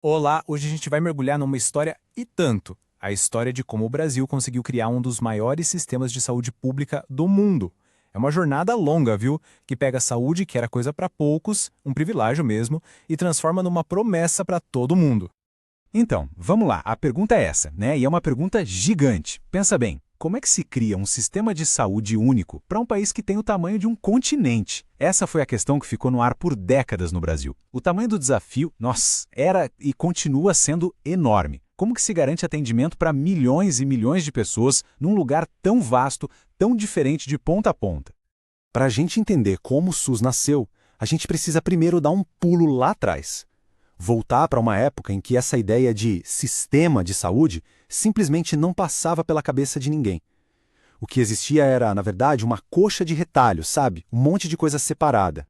Olá, hoje a gente vai mergulhar numa história e tanto. A história de como o Brasil conseguiu criar um dos maiores sistemas de saúde pública do mundo. É uma jornada longa, viu? Que pega a saúde, que era coisa para poucos, um privilégio mesmo, e transforma numa promessa para todo mundo. Então, vamos lá, a pergunta é essa, né? E é uma pergunta gigante. Pensa bem, como é que se cria um sistema de saúde único para um país que tem o tamanho de um continente? Essa foi a questão que ficou no ar por décadas no Brasil. O tamanho do desafio, nossa, era e continua sendo enorme. Como que se garante atendimento para milhões e milhões de pessoas num lugar tão vasto, tão diferente de ponta a ponta? Para a gente entender como o SUS nasceu, a gente precisa primeiro dar um pulo lá atrás. Voltar para uma época em que essa ideia de sistema de saúde simplesmente não passava pela cabeça de ninguém. O que existia era, na verdade, uma coxa de retalhos, sabe? Um monte de coisa separada.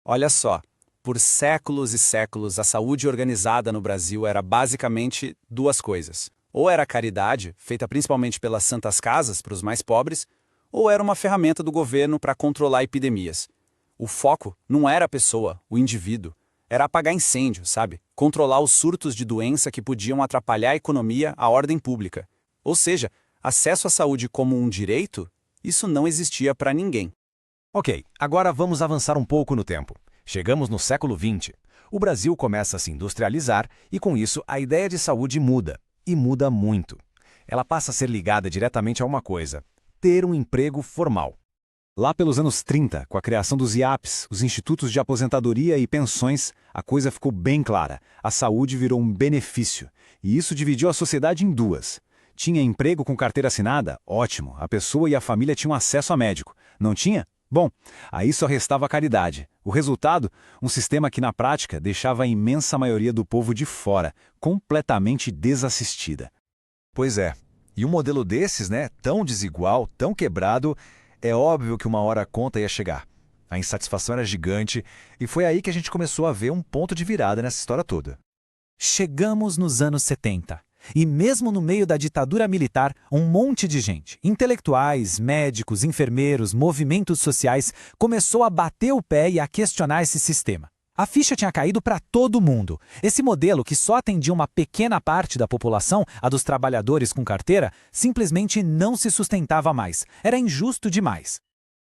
Olha só, por séculos e séculos a saúde organizada no Brasil era basicamente duas coisas. Ou era caridade, feita principalmente pelas santas casas para os mais pobres, ou era uma ferramenta do governo para controlar epidemias. O foco não era a pessoa, o indivíduo. Era apagar incêndio, sabe? Controlar os surtos de doença que podiam atrapalhar a economia, a ordem pública. Ou seja, acesso à saúde como um direito, isso não existia para ninguém. Ok, agora vamos avançar um pouco no tempo. Chegamos no século XX. O Brasil começa a se industrializar e, com isso, a ideia de saúde muda. E muda muito. Ela passa a ser ligada diretamente a uma coisa: ter um emprego formal. Lá pelos anos 30, com a criação dos IAPs, os Institutos de Aposentadoria e Pensões, a coisa ficou bem clara. A saúde virou um benefício. E isso dividiu a sociedade em duas. Tinha emprego com carteira assinada? Ótimo, a pessoa e a família tinham acesso a médico. Não tinha? Bom, aí só restava a caridade. O resultado? Um sistema que, na prática, deixava a imensa maioria do povo de fora, completamente desassistida. Pois é. E um modelo desses, né, tão desigual, tão quebrado, é óbvio que uma hora a conta ia chegar. A insatisfação era gigante e foi aí que a gente começou a ver um ponto de virada nessa história toda. Chegamos nos anos 70. E mesmo no meio da ditadura militar, um monte de gente, intelectuais, médicos, enfermeiros, movimentos sociais, começou a bater o pé e a questionar esse sistema. A ficha tinha caído para todo mundo. Esse modelo, que só atendia uma pequena parte da população, a dos trabalhadores com carteira, simplesmente não se sustentava mais. Era injusto demais.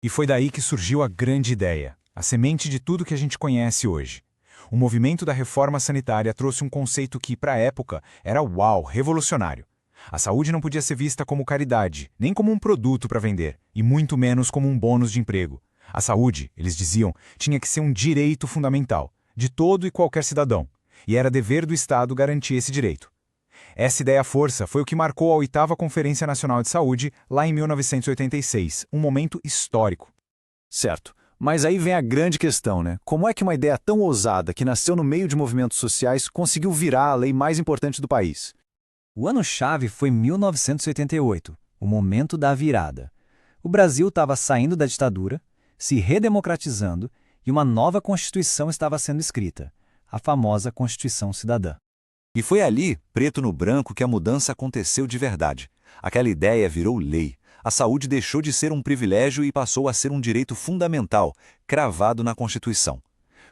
E foi daí que surgiu a grande ideia, a semente de tudo que a gente conhece hoje. O movimento da reforma sanitária trouxe um conceito que, para a época, era uau, revolucionário. A saúde não podia ser vista como caridade, nem como um produto para vender, e muito menos como um bônus de emprego. A saúde, eles diziam, tinha que ser um direito fundamental, de todo e qualquer cidadão, e era dever do Estado garantir esse direito. Essa ideia-força foi o que marcou a 8ª Conferência Nacional de Saúde, lá em 1986, um momento histórico. Certo. Mas aí vem a grande questão, né? Como é que uma ideia tão ousada, que nasceu no meio de movimentos sociais, conseguiu virar a lei mais importante do país? O ano-chave foi 1988, o momento da virada. O Brasil estava saindo da ditadura, se redemocratizando, e uma nova Constituição estava sendo escrita, a famosa Constituição Cidadã. E foi ali, preto no branco, que a mudança aconteceu de verdade. Aquela ideia virou lei. A saúde deixou de ser um privilégio e passou a ser um direito fundamental, cravado na Constituição.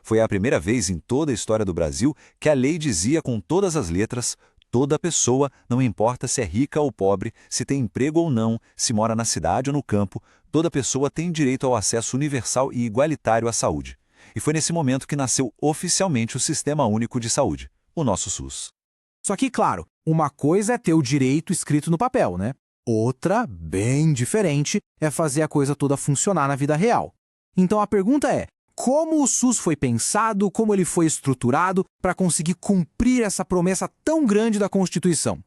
Foi a primeira vez em toda a história do Brasil que a lei dizia com todas as letras: toda pessoa, não importa se é rica ou pobre, se tem emprego ou não, se mora na cidade ou no campo, toda pessoa tem direito ao acesso universal e igualitário à saúde. E foi nesse momento que nasceu oficialmente o Sistema Único de Saúde, o nosso SUS. Só que, claro, uma coisa é ter o direito escrito no papel, né? Outra, bem diferente, é fazer a coisa toda funcionar na vida real. Então a pergunta é: como o SUS foi pensado, como ele foi estruturado para conseguir cumprir essa promessa tão grande da Constituição?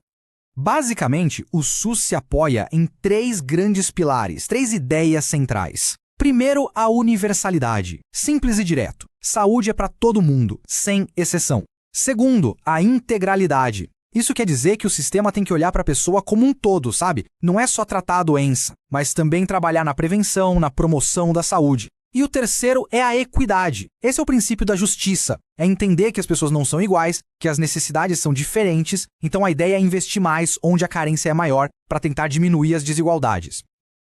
Basicamente, o SUS se apoia em 3 grandes pilares, 3 ideias centrais. Primeiro, a universalidade, simples e direto. Saúde é para todo mundo, sem exceção. Segundo, a integralidade. Isso quer dizer que o sistema tem que olhar para a pessoa como um todo, sabe? Não é só tratar a doença, mas também trabalhar na prevenção, na promoção da saúde. E o terceiro é a equidade. Esse é o princípio da justiça. É entender que as pessoas não são iguais, que as necessidades são diferentes, então a ideia é investir mais onde a carência é maior para tentar diminuir as desigualdades.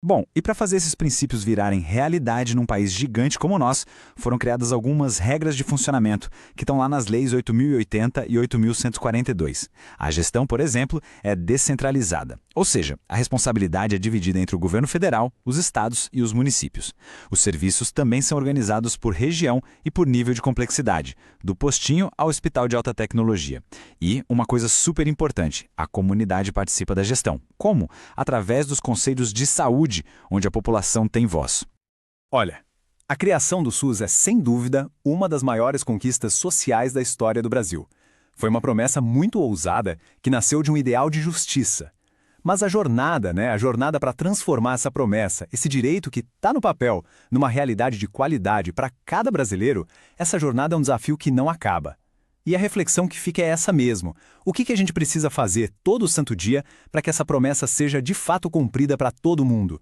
Bom, e para fazer esses princípios virarem realidade num país gigante como o nosso, foram criadas algumas regras de funcionamento, que estão lá nas leis 8.080 e 8.142. A gestão, por exemplo, é descentralizada, ou seja, a responsabilidade é dividida entre o governo federal, os estados e os municípios. Os serviços também são organizados por região e por nível de complexidade, do postinho ao hospital de alta tecnologia. E, uma coisa super importante, a comunidade participa da gestão. Como? Através dos conselhos de saúde, onde a população tem voz. Olha, a criação do SUS é, sem dúvida, uma das maiores conquistas sociais da história do Brasil. Foi uma promessa muito ousada que nasceu de um ideal de justiça. Mas a jornada para transformar essa promessa, esse direito que está no papel, numa realidade de qualidade para cada brasileiro, essa jornada é um desafio que não acaba. E a reflexão que fica é essa mesmo. O que a gente precisa fazer todo santo dia para que essa promessa seja de fato cumprida para todo mundo?